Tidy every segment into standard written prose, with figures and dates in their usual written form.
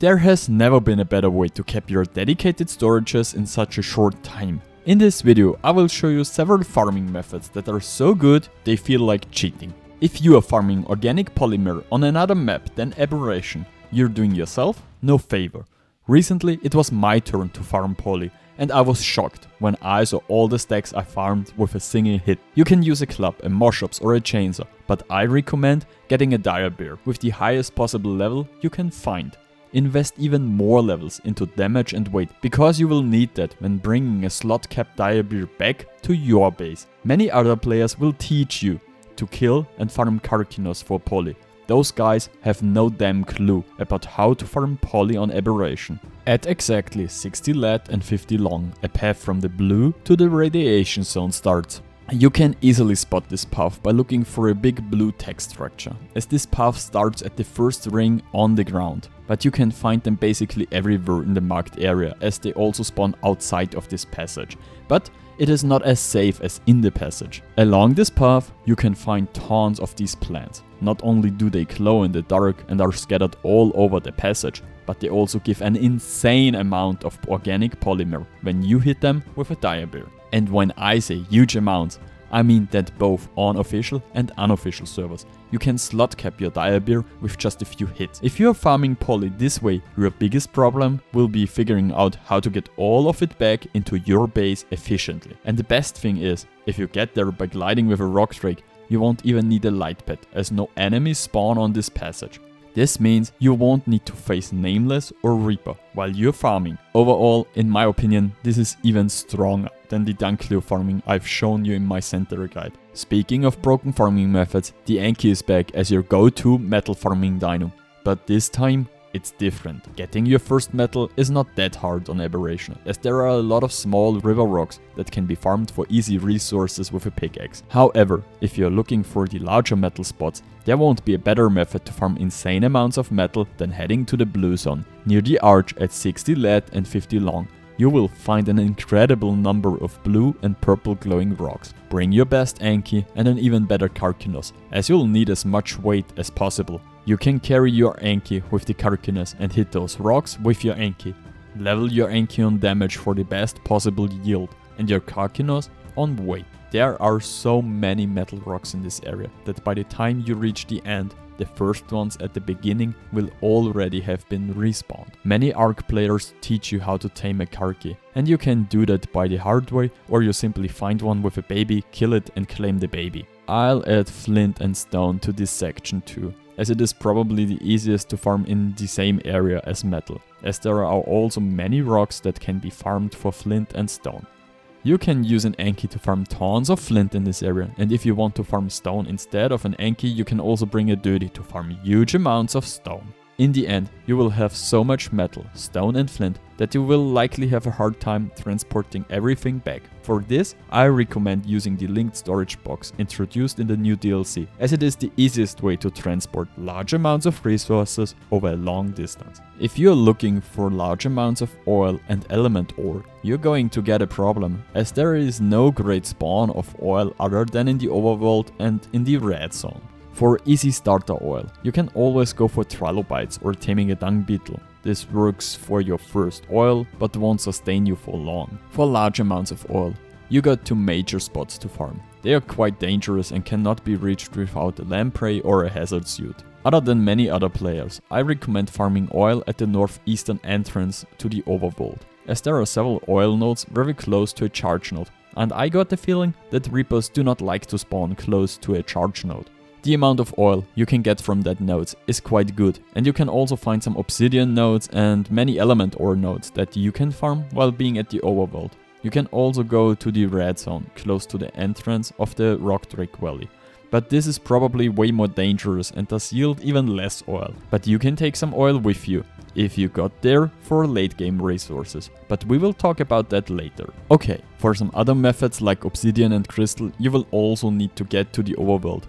There has never been a better way to cap your dedicated storages in such a short time. In this video I will show you several farming methods that are so good they feel like cheating. If you are farming organic polymer on another map than Aberration, you're doing yourself no favor. Recently it was my turn to farm poly, and I was shocked when I saw all the stacks I farmed with a single hit. You can use a club, a moshops or a chainsaw, but I recommend getting a dire bear with the highest possible level you can find. Invest even more levels into damage and weight, because you will need that when bringing a slot cap dire bear back to your base. Many other players will teach you to kill and farm Karkinos for poly. Those guys have no damn clue about how to farm poly on Aberration. At exactly 60 lead and 50 long, a path from the blue to the radiation zone starts. You can easily spot this path by looking for a big blue tag structure, as this path starts at the first ring on the ground. But you can find them basically everywhere in the marked area, as they also spawn outside of this passage. But it is not as safe as in the passage. Along this path you can find tons of these plants. Not only do they glow in the dark and are scattered all over the passage, but they also give an insane amount of organic polymer when you hit them with a dire bear. And when I say huge amounts, I mean that both on official and unofficial servers, you can slot cap your dire bear with just a few hits. If you are farming poly this way, your biggest problem will be figuring out how to get all of it back into your base efficiently. And the best thing is, if you get there by gliding with a rock drake, you won't even need a light pad, as no enemies spawn on this passage. This means you won't need to face Nameless or Reaper while you're farming. Overall, in my opinion, this is even stronger than the Dunklear farming I've shown you in my center guide. Speaking of broken farming methods, the Anki is back as your go-to metal farming dino. But this time, it's different. Getting your first metal is not that hard on Aberration, as there are a lot of small river rocks that can be farmed for easy resources with a pickaxe. However, if you're looking for the larger metal spots, there won't be a better method to farm insane amounts of metal than heading to the blue zone. Near the arch at 60 lead and 50 long, you will find an incredible number of blue and purple glowing rocks. Bring your best Anki and an even better Karkinos, as you'll need as much weight as possible. You can carry your Anki with the Karkinos and hit those rocks with your Anki. Level your Anki on damage for the best possible yield, and your Karkinos on weight. There are so many metal rocks in this area that by the time you reach the end, the first ones at the beginning will already have been respawned. Many ARK players teach you how to tame a Karki, and you can do that by the hard way, or you simply find one with a baby, kill it and claim the baby. I'll add flint and stone to this section too, as it is probably the easiest to farm in the same area as metal, as there are also many rocks that can be farmed for flint and stone. You can use an Anki to farm tons of flint in this area, and if you want to farm stone instead of an Anki, you can also bring a dirty to farm huge amounts of stone. In the end, you will have so much metal, stone and flint that you will likely have a hard time transporting everything back. For this, I recommend using the linked storage box introduced in the new DLC, as it is the easiest way to transport large amounts of resources over a long distance. If you're looking for large amounts of oil and element ore, you're going to get a problem, as there is no great spawn of oil other than in the overworld and in the red zone. For easy starter oil, you can always go for trilobites or taming a dung beetle. This works for your first oil, but won't sustain you for long. For large amounts of oil, you got two major spots to farm. They are quite dangerous and cannot be reached without a lamprey or a hazard suit. Other than many other players, I recommend farming oil at the northeastern entrance to the overworld, as there are several oil nodes very close to a charge node, and I got the feeling that Reapers do not like to spawn close to a charge node. The amount of oil you can get from that nodes is quite good, and you can also find some obsidian nodes and many element ore nodes that you can farm while being at the overworld. You can also go to the red zone, close to the entrance of the Rock Drake Valley. But this is probably way more dangerous and does yield even less oil. But you can take some oil with you, if you got there for late game resources, but we will talk about that later. Okay, for some other methods like Obsidian and Crystal, you will also need to get to the overworld.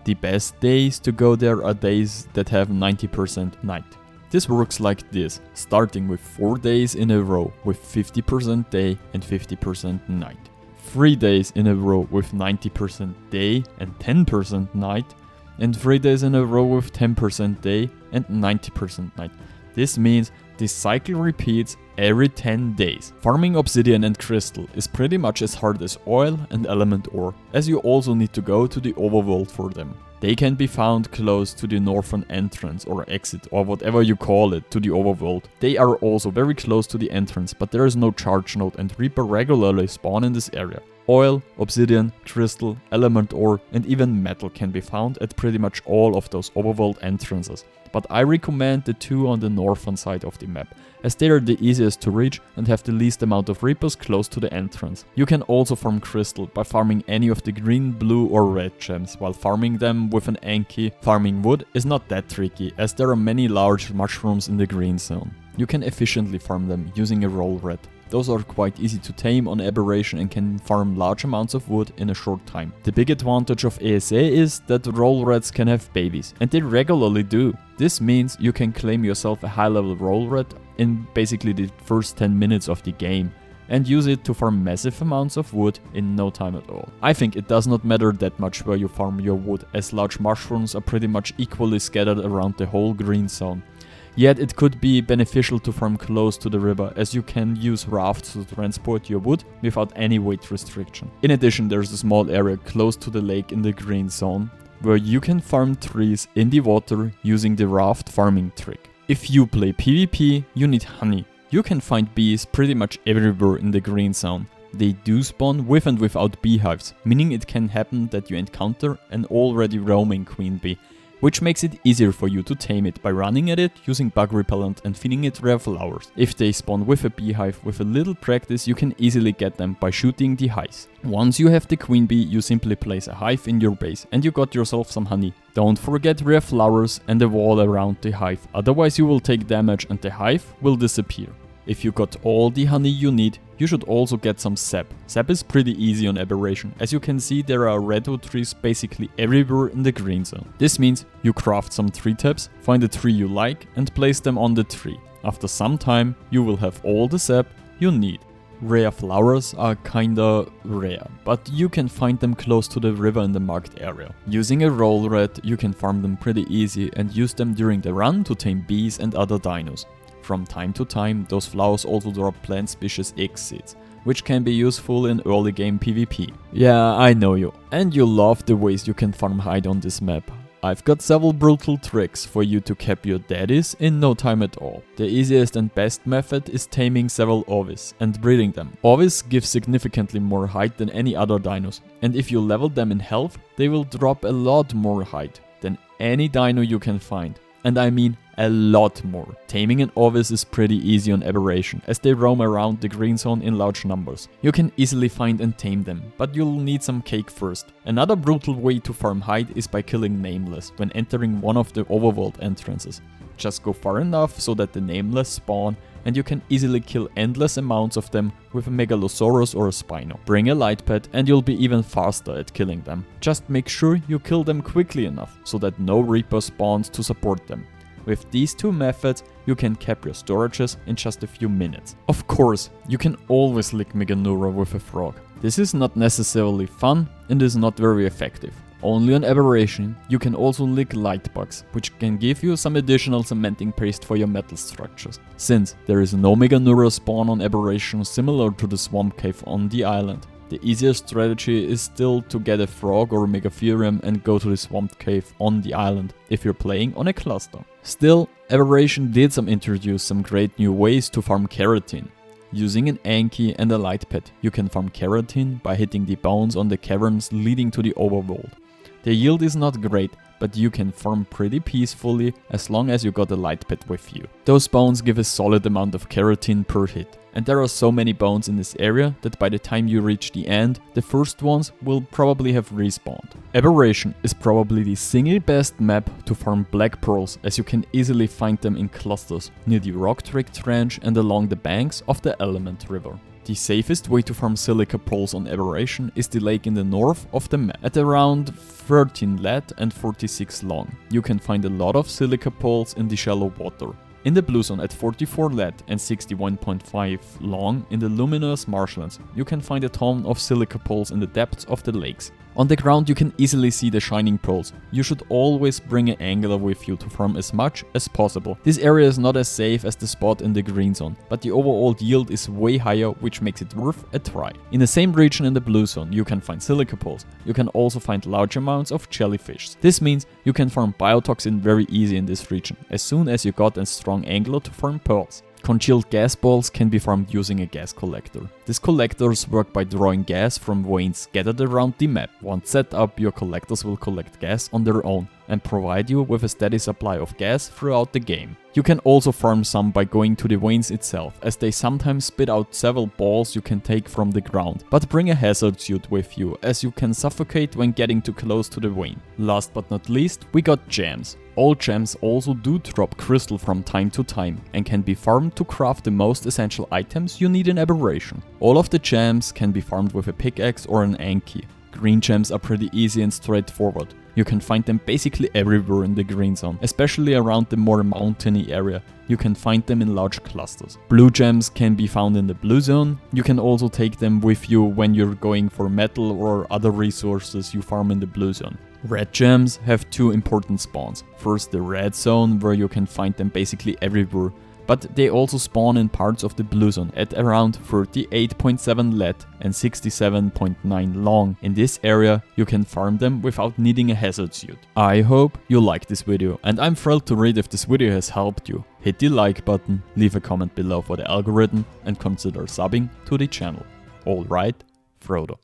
The best days to go there are days that have 90% night. This works like this, starting with 4 days in a row with 50% day and 50% night. 3 days in a row with 90% day and 10% night, and 3 days in a row with 10% day and 90% night. This means this cycle repeats every 10 days. Farming obsidian and crystal is pretty much as hard as oil and element ore, as you also need to go to the overworld for them. They can be found close to the northern entrance or exit or whatever you call it to the overworld. They are also very close to the entrance, but there is no charge node and Reaper regularly spawn in this area. Oil, obsidian, crystal, element ore and even metal can be found at pretty much all of those overworld entrances. But I recommend the two on the northern side of the map, as they are the easiest to reach and have the least amount of Reapers close to the entrance. You can also farm crystal by farming any of the green, blue or red gems, while farming them with an Anki. Farming wood is not that tricky, as there are many large mushrooms in the green zone. You can efficiently farm them using a roll red. Those are quite easy to tame on Aberration and can farm large amounts of wood in a short time. The big advantage of ASA is that roll reds can have babies, and they regularly do. This means you can claim yourself a high level roll red in basically the first 10 minutes of the game and use it to farm massive amounts of wood in no time at all. I think it does not matter that much where you farm your wood, as large mushrooms are pretty much equally scattered around the whole green zone. Yet it could be beneficial to farm close to the river, as you can use rafts to transport your wood without any weight restriction. In addition, there's a small area close to the lake in the green zone, where you can farm trees in the water using the raft farming trick. If you play PvP, you need honey. You can find bees pretty much everywhere in the green zone. They do spawn with and without beehives, meaning it can happen that you encounter an already roaming queen bee, which makes it easier for you to tame it by running at it using bug repellent and feeding it rare flowers. If they spawn with a beehive, with a little practice you can easily get them by shooting the hives. Once you have the queen bee, you simply place a hive in your base and you got yourself some honey. Don't forget rare flowers and a wall around the hive, otherwise you will take damage and the hive will disappear. If you got all the honey you need, you should also get some sap. Sap is pretty easy on Aberration, as you can see there are redwood trees basically everywhere in the green zone. This means you craft some tree taps, find a tree you like and place them on the tree. After some time you will have all the sap you need. Rare flowers are kinda rare, but you can find them close to the river in the marked area. Using a roll red you can farm them pretty easy and use them during the run to tame bees and other dinos. From time to time, those flowers also drop plant species egg seeds, which can be useful in early game PvP. Yeah, I know you, and you love the ways you can farm hide on this map. I've got several brutal tricks for you to cap your daddies in no time at all. The easiest and best method is taming several Ovis and breeding them. Ovis give significantly more hide than any other dinos, and if you level them in health, they will drop a lot more hide than any dino you can find. And I mean a lot more. Taming an Ovis is pretty easy on Aberration, as they roam around the green zone in large numbers. You can easily find and tame them, but you'll need some cake first. Another brutal way to farm hide is by killing Nameless when entering one of the overworld entrances. Just go far enough so that the Nameless spawn, and you can easily kill endless amounts of them with a Megalosaurus or a Spino. Bring a light pad and you'll be even faster at killing them. Just make sure you kill them quickly enough so that no Reaper spawns to support them. With these two methods, you can cap your storages in just a few minutes. Of course, you can always lick Meganura with a frog. This is not necessarily fun and is not very effective. Only on Aberration, you can also lick light bugs, which can give you some additional cementing paste for your metal structures. Since there is no Meganura spawn on Aberration similar to the swamp cave on the island, the easiest strategy is still to get a frog or a Megatherium and go to the swamp cave on the island if you're playing on a cluster. Still, Aberration did introduce some great new ways to farm Keratin. Using an Anki and a light pad, you can farm Keratin by hitting the bones on the caverns leading to the overworld. The yield is not great, but you can farm pretty peacefully as long as you got a light pad with you. Those bones give a solid amount of Keratin per hit, and there are so many bones in this area that by the time you reach the end, the first ones will probably have respawned. Aberration is probably the single best map to farm black pearls, as you can easily find them in clusters near the rock trick trench and along the banks of the Element River. The safest way to farm Silica Pearls on Aberration is the lake in the north of the map, at around 13 lead and 46 long. You can find a lot of Silica Pearls in the shallow water. In the blue zone at 44 lead and 61.5 long in the luminous marshlands, you can find a ton of Silica Pearls in the depths of the lakes. On the ground you can easily see the shining pearls. You should always bring an angler with you to farm as much as possible. This area is not as safe as the spot in the green zone, but the overall yield is way higher, which makes it worth a try. In the same region in the blue zone you can find Silica Pearls. You can also find large amounts of jellyfish. This means you can farm biotoxin very easy in this region, as soon as you got a strong angler to farm pearls. Congealed gas balls can be farmed using a gas collector. These collectors work by drawing gas from veins scattered around the map. Once set up, your collectors will collect gas on their own and provide you with a steady supply of gas throughout the game. You can also farm some by going to the veins itself, as they sometimes spit out several balls you can take from the ground. But bring a hazard suit with you, as you can suffocate when getting too close to the vein. Last but not least, we got gems. All gems also do drop crystal from time to time and can be farmed to craft the most essential items you need in Aberration. All of the gems can be farmed with a pickaxe or an Anki. Green gems are pretty easy and straightforward. You can find them basically everywhere in the green zone, especially around the more mountainy area. You can find them in large clusters. Blue gems can be found in the blue zone. You can also take them with you when you're going for metal or other resources you farm in the blue zone. Red gems have two important spawns. First, the red zone, where you can find them basically everywhere, but they also spawn in parts of the blue zone at around 38.7 lead and 67.9 long. In this area you can farm them without needing a hazard suit. I hope you liked this video, and I'm thrilled to read if this video has helped you. Hit the like button, leave a comment below for the algorithm, and consider subbing to the channel. Alright, Frodo.